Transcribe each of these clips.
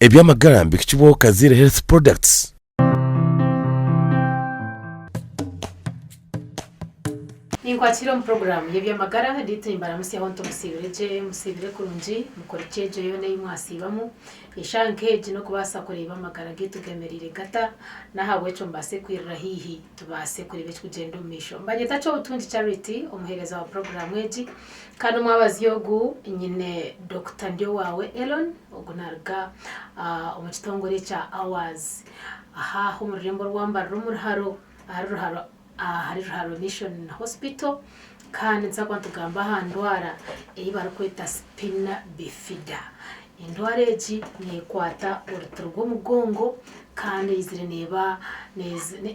ebyamagara mbikibwo Kazire Health Products. Ninkwakira mu program y'ebyamagara nditimbara musi honto musibire kurunji mukoriceje yone imwasibamu ishankeje no kubasa kureba amagara gitugemerire gata nahawe cyo mbase kwirira hihi tubase kurebe kugenda umisho mbanye tacho utundi charity umuhereza wa program eji kandi mwabazi yogu nyine Dr. Ndio wawe Elon ogunarga umukitongore cha Hours aha humurembo rwamba rumurharo hari Ruharo Mission Hospital kandi nzakwa tugamba handwara barakwita spina bifida indwara eji nekwata uruturwo mugongo kandi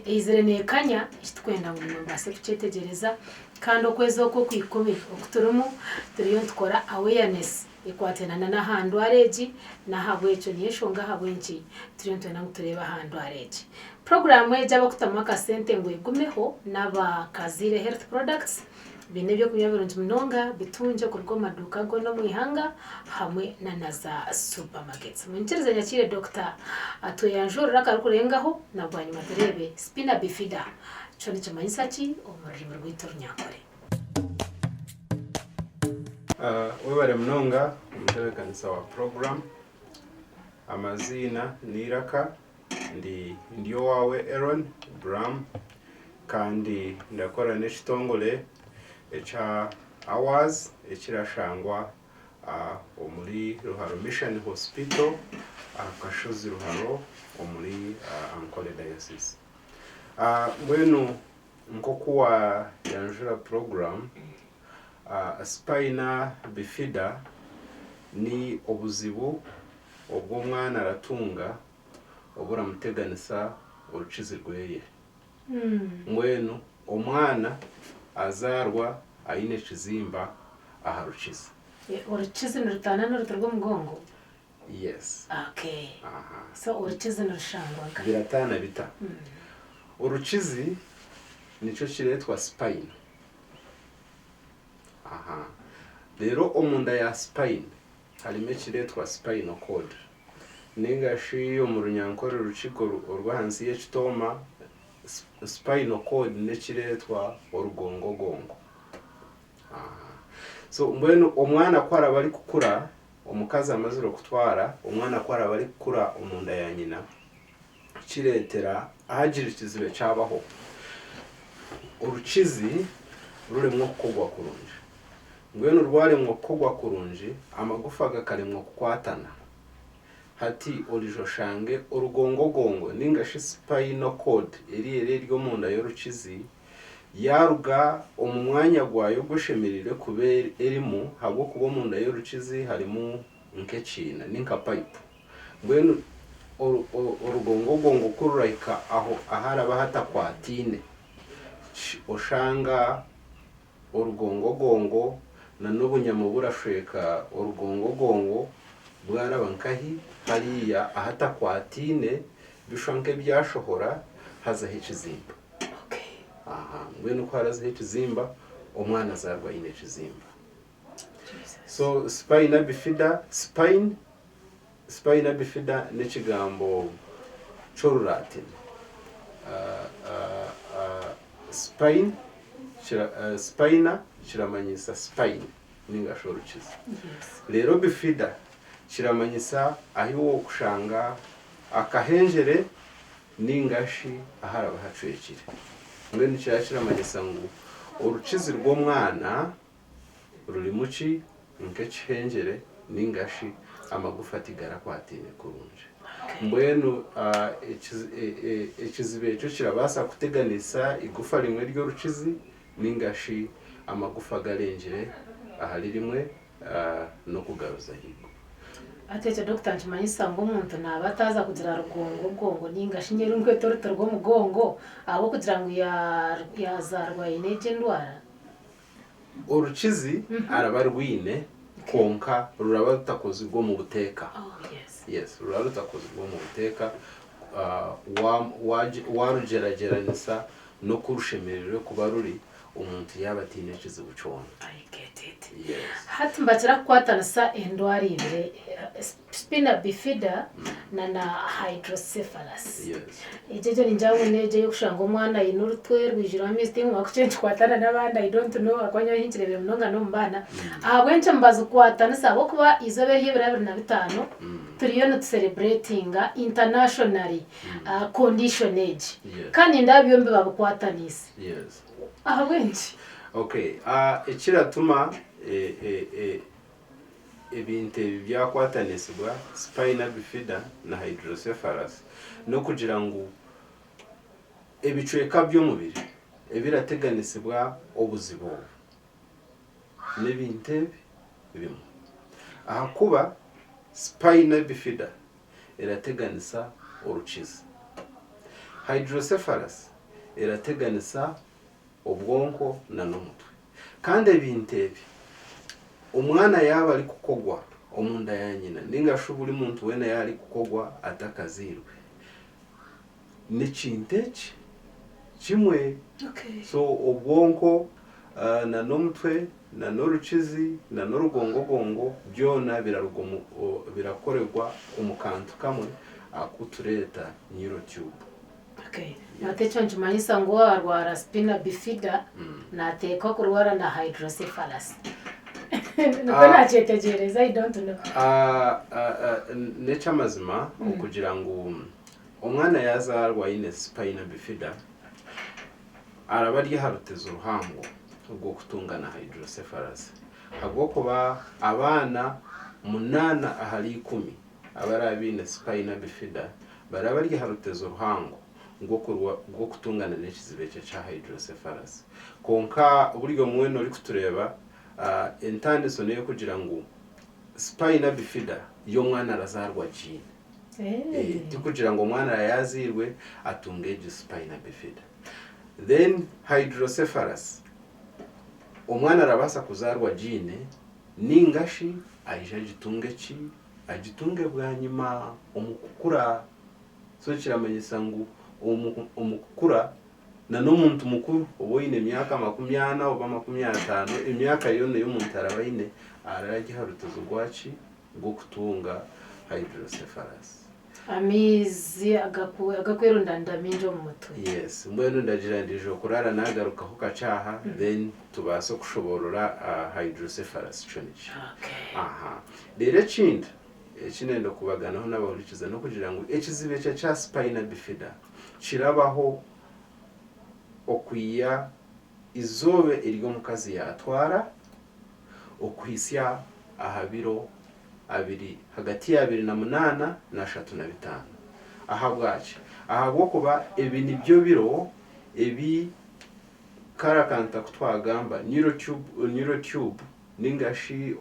izirenekanya kitwenda ngo mbase kucetegereza kandi okwezo ko kwikomera okuturumu turiyo tukora awareness ikwatenana na handwara eji na habwecho nyeshonga habwenki turiyo twena ngutureba handwara eji. Program eja bakutamaka sente ngo igumeho naba Kazire Health Products bine byo kunyabirunji mnonga bitunje kurwo maduka go no mwihanga hamwe na naza supermarkets. Munchereza nyakire Dr. Atoyanjora karukurengaho nabwanyu materebe spina bifida cyo ni cyamanyisa ki omurimo rw'itor nyakore. Webare mnonga umutebekanisa wa program amazina niraka Ndio wawe Aaron Bram kandi ndakora n'ekitongole echa Hours ekirashangwa omuri Ruharo Mission Hospital akashozi Ruharo omuri Ankole Diocese. Mwenu nkokuwa yanjura program spina bifida ni obuzibu obw'omwana aratunga obura muteganisa urucizi rweye. Mwenu omwana azarwa ayine kizimba aha rucizi. Urucizi nurutana n'uruturwo mugongo? Yes. Okay. So urucizi nurushangwa biratana bita. Urucizi nico kiretwa spine. Rero omunda ya spine harimo kiretwa spinal cord. Ningashi omurunyankore rukigo urwanzi y'ekitoma spinal cord nekiretwa orugongogongo. So mbwenu omwana kwara bari kukura omukazi amaziro kutwara omwana kwara bari kukura omunda ya nyina kiretera ahagira kizibe cyabaho urukizi ruremwo kugwa kurunje. Mbwenu rwaremwo kugwa kurunje amagufa gakaremwo kukwatana hati orijo shange urugongogongo ningashi spinal cord eri ryo munda y'urukizi yaruga omumwanya gwayo gushemerire kubera erimu habwo kubo munda y'urukizi harimo nk'ekina ninka pipe. Mbwenu urugongogongo kururaika aho aharaba hatakwatine oshanga urugongogongo na n'obunyamu burashweka urugongogongo bwaraba nkahi hariya ahatakwatine bishanke byashohora haza hekizimba. Mbwenu ko haraza hekizimba omwana azarwa ine kizimba. So spina bifida nekigambo chorulatin. Spina kiramanyisa spine ningashorukiza. Rero bifida kiramanyisa ahiwo kushanga akahenjere ningashi aharaba hacwekire. Mbwenu kiramanyisa ngo urukizi rw'omwana ruri muki nk'ekihenjere ningashi amagufa atigara kwatine kurunje. Mbwenu ekizibe cyo kirabasa kuteganisa igufa rimwe ryo rukizi ningashi amagufa garenjere ahari rimwe no kugaruza higo. Ateche Dr. Nchimanyisa ngo umuntu nabataza kugira rugongo ningashi nyeri nkweto ruturwo mugongo abo kugira ngo yazarwa ineje ndwara. Urukizi araba rwine konka ruraba rutakozwe mu buteka. Yes, ruraba rutakozwe mu buteka warugerageranisa no kurushemerere kuba ruri umuntu yaba atine kizibu cyona. I get it. Yes. Hati mbakira kwatana sa endwari ibire spina bifida na hydrocephalus. Yes. Ijeje ninjawe neje yokushanga umwana inurutwe rwijira misting wakuchenje kwatana nabanda I don't know akwanya hinchirebe mnonga no mbana. Abwenche mbazo kwatana sabo kuba izobe hibira 25 turiyo no celebrating internationally condition age. Yes. Kandi ndabyo mbe babukwatanise. Yes. Abwenche. Okay, ikiratuma ibintu byakwatanisibwa spina bifida na hydrocephalus no kugira ngo ebicweka by'umubiri ebirateganisibwa obuzibo n'ibintu bimwe aha kuba spina bifida irateganisa urukiza, hydrocephalus irateganisa ubwonko na n'umutwe. Kandi ebintu umwana yaba ari kukogwa omunda ya nyina ninga shuburi muntu wena yari kukogwa atakazirwe n'ikinteki kimwe. Okay. So ubwonko na n'umutwe na n'urukizi na n'urugongogongo byona birakorerwa umukantu kamwe akutureta neurotube. Okay. Natecho njumanyisa ngo arwara spina bifida natekwa kurwara na hydrocephalus. Nuko nachetegereza I don't know. Necha mazima kugira ngo umwana yazarwa ine spina bifida araba ari haruteza uruhango rwo kutungana hydrocephalus. Hagwo kuba abana 8 ahari 10 abarabine spina bifida baraba ari haruteza uruhango ngo kutungana n'ekizibeche cha hydrocephalus. Konka buryo mwene uri kutureba intention yo kugira ngo spina bifida yo mwana razarwa gene kugira ngo mwana yazirwe atungeje spina bifida. Then hydrocephalus umwana arabasa kuzarwa gene ningashi ajitunge bwa nyuma umukukura. So kiramanyisa ngo umukukura na n'umuntu mukuru oboine emyaka 20 oba 25 emyaka yone y'umuntu arabaine araje harutuzo gwachi bwo kutunga hydrocephalus. Amizi agakwirunda ndaminjo mu mutwe. Yes, mbwenu ndagirandije kurara nagaruka ho kacaha then tubaso kushoborora hydrocephalus chonichi. Okay. Aha. Rero kindi ekinendo kubaganaho n'abahurikiza no kugira ngo ekizibeche cha spina bifida kirabaho okwiya izobe iryo mukazi yatwara okwisya ahabiro abiri hagati ya 28 na 35 ahabwaje ahabwo kuba ebi nibyo biro ebi karakanta kutwagamba neurotube ningashi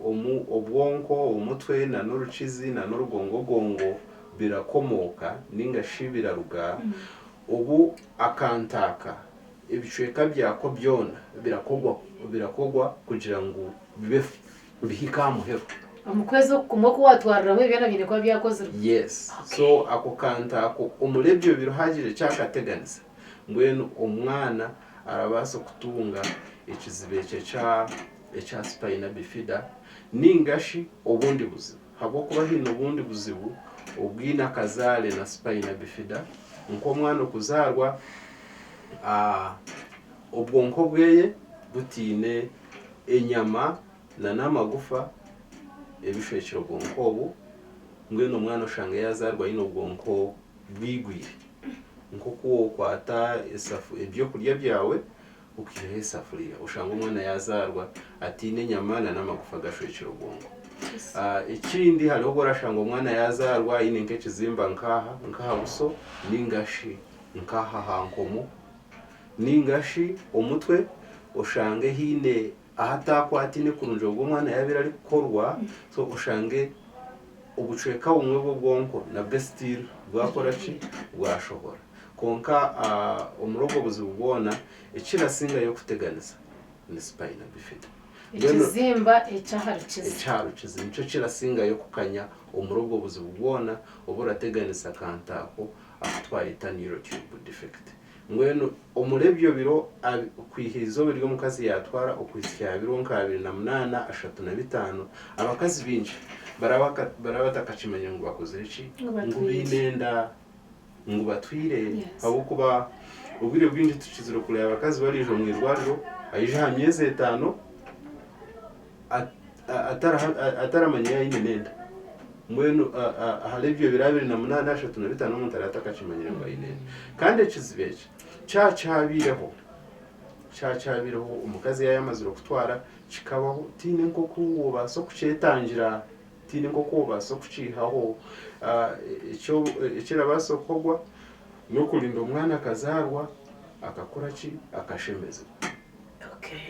obwonko umutwe na n'urukizi na n'urugongogongo birakomoka ningashi biraruga ubu akantaka ibicweka byako byona birakogwa kugira ngo bibe bihika muhero amukwezo kumoko watwarira we byana bine kwa byakoze. Yes. Okay. So ako kantako umurebyo biruhagire cyakateganisa mbwenu umwana arabasa kutunga ikizibeche cha spina bifida ningashi obundi buzibu habo kuba hino obundi buzibu ubwina kazale na spina bifida nko mwana kuzarwa ubwonko bweye butine enyama na n'amagufa ebishwekiro bwonko obu ngweno mwana ushanga yazarwa ino bwonko bwigwire nko kuwo kwata ibyo kurya byawe ukireho isafuriya ushanga umwana yazarwa atine nyama na n'amagufa gashwekiro bwonko. Ikindi hariho gorashanga umwana yazarwa ine nk'ekizimba nkaha buso ningashi nkaha hankomo ningashi umutwe ushange hine ahatakwatine kurunjo bw'umwana yabira ari gukorwa. So ushange ubucweka umwe bw'ubwonko na bestil bwakorachi bwashobora konka umurogo buzibubona ikirasinga yo kuteganiza ni spina bifida ikizimba echaharukiza nico kirasinga yo kukanya umurogo buzibubona obura teganiza kantako atwayita neurotube defect ngweno umurebyo biro kwihizo biryo mukazi yatwara ukwisya biro nka 208 abakazi binji barabatakachimenya ngo bakoze iki ngo binenda ngo batwire abo kuba ubwire bwinji tukiziro kure abakazi barijo mu irwariro ayije hamyeze 5 ataramanya yinenda mwenu halebyo birabiri na 835 umuntu aratakachimenya ngo ayinenda kandi kizibeje cyacabireho umukazi yayamaziro kutwara kikabaho tine nko kuba so kucetangira tine nko kuba so kucihaho icyo ikirabaso kogwa no kulinda umwana akazarwa akakora ki akashemeza.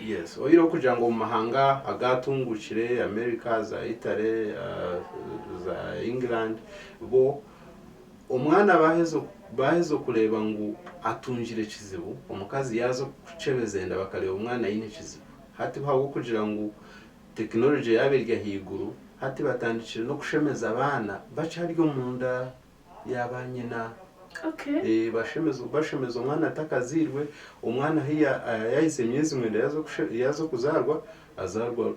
Yes, oyiro kugira ngo mu mahanga agatungukire America za Italy za England bo umwana bahezo kureba ngo atungire kizibu umukazi yazo kucebezenda bakareba umwana yine kizibu hati bawo kugira ngo technology yabirya higuru hati batandikire no kushemeza abana bacaryo munda yabanyina. Bashemeza umwana atakazirwe umwana hiya yahise myezi mwenda yazo kuzarwa azarwa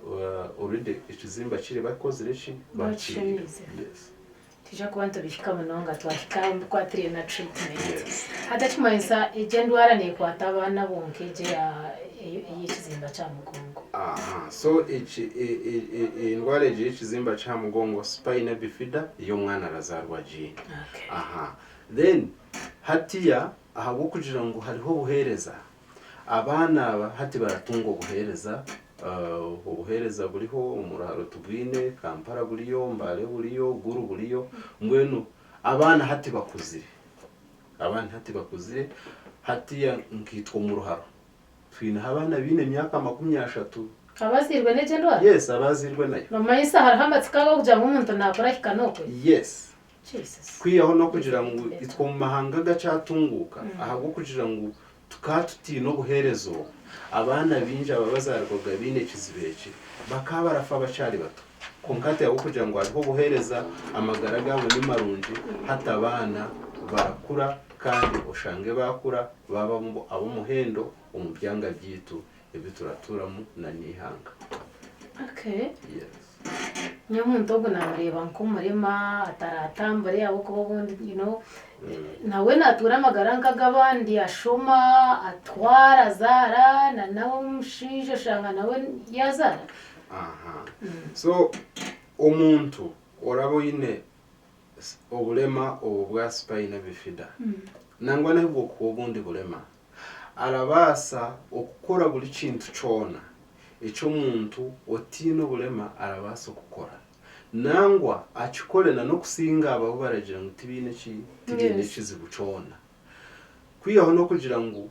already ikizimba kiri bakoze reshi bachemize. Tija kubantu bishika munonga twashika kwa na treatment hadachimayisa ijendwara ne kwata abana bonkeje y'ikizimba cya mugongo. So indwara y'ikizimba cya mugongo spina bifida iyo mwana arazarwa ji. Then hatiya ahabo kugira ngo hariho buhereza abana hati baratunga ubuhereza buriho umuraro tubwine Kampala buriyo Mbale buriyo Guru buriyo ngwenu abana hati bakuzire hatiya nkitwa mu ruharo twina abana bine myaka 30 abazirwe neje ndwara. Yes, abazirwe nayo mama isa harahambatsika kugira ngo umuntu nakora kikanokwe. Yes, Jesus kwiyaho no kugira ngo itwo mu mahanga gacatunguka ahubwo kugira ngo tukatuti no buherezo abana binja babazarwaga bine kizibeki bakabarafa bacari bato konkate yawo kugira ngo ariho buhereza amagara gabo ni marunji hata abana barakura kandi ushange bakura baba abo muhendo umubyanga byitu ebituraturamo na nihanga. Yes. Nyamuntu ogo nareba nko murema ataratambare yabo ko bundi nawe natura amagaranga gabandi ashoma atwara zara na nawe mushinje shanga nawe yazara. So omuntu orabo yine obulema obwa spina bifida nangwa nabwo ko bundi bulema arabasa okukora buli kintu cyona icyo muntu otino bulema arabasa okukora nangwa achikolena no kusinga abo baragira ngo tibine kizibu cyona kwiyaho no kugira ngo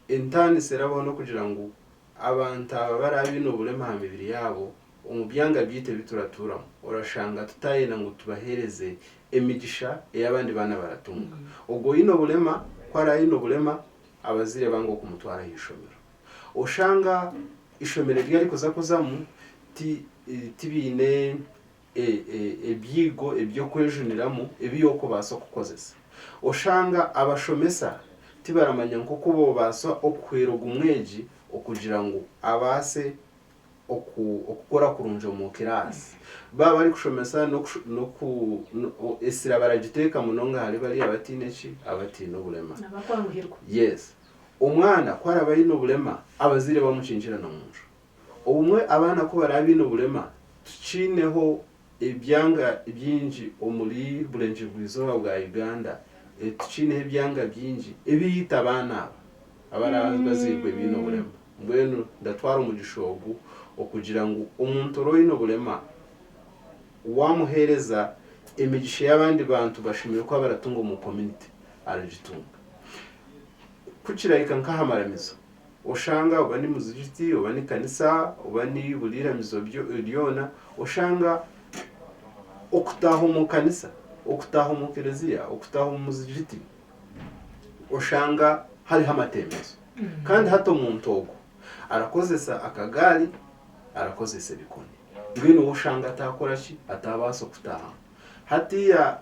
entani serabo no kugira ngo abantu barabino bulema hamibiri yabo umubyanga byite bituraturamo urashanga tutayena ngo tubahereze emigisha y'abandi bana baratunga ubwo ino bulema kwara ino bulema abazire bango kumutwara hishomero ushanga ishomero ryari kuzamu tibine ebyigo ebyo kwejuniramo ebiyoko baso kukozesa ushanga abashomesa tibaramanya nko kubo baso okweroga umweji okugira ngo abase okukora kurunje mu kirasi baba ari kushomesa no esira baragiteka munonga hari bari abatino bulema abakwangirwa. Yes, umwana kwara bayino bulema abazire bamucinjira no munju umwe abana ko barabino bulema tucineho ibyanga byinji omuri burenje bwizo bwa Uganda tucineho ibyanga byinji ebiyita abana abarazibwe bino bulema mbwenu ndatwara umugishogu okugira ngo umuntu roino bulema wamuhereza imigisha y'abandi bantu bashimira ko baratunga mu community aragitunga kuchirayika nkahamaramizo ushanga ubani muzijiti ubani kanisa ubani buliramizo byona ushanga okutaho mu kanisa okutaho mu kereziya okutaho mu muzijiti ushanga hari hamatembezo kandi hato mu ntogo arakozesa akagari arakozesa bikoni ngwino ushanga atakora ki atabaso kutaha hatiya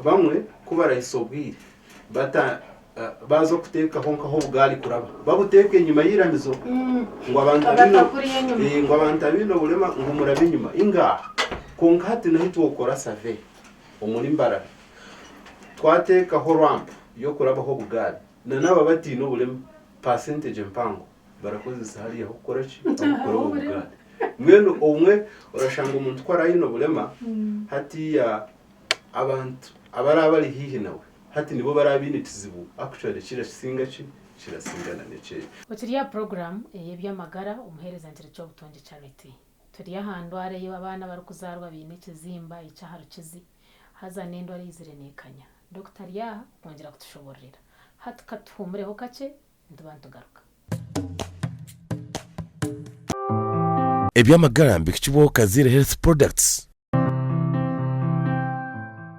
bamwe kubara isobwire bata bazo kutekaho nkaho bugari kuraba babuteke inyuma y'iramizo ngo abantu ngo abantu abino burema ngo murabe inyuma ingaha konka hati no hitwo ukora save umuri mbara twatekaho ramp yo kurabaho bugari na naba batino burema percentage mpango barakoze hariya ho gukora ki gukora bugari mwene umwe urashanga umuntu twara hino burema hatiya abantu abari hihi nawe hati nibo barabinitizibu actually kirasingana n'ekiri ukiriya program y'ebyamagara umuhereza ngira cyo butonje charity turi ahantu areyo abana bari kuzarwa bine kizimba icyaharo kizi haza nendo ari izirenekanya Dr. ya kongera kutushoborera hati katuhumureho kake ndubantu garuka ebyamagara mbikicibo Kazire Health Products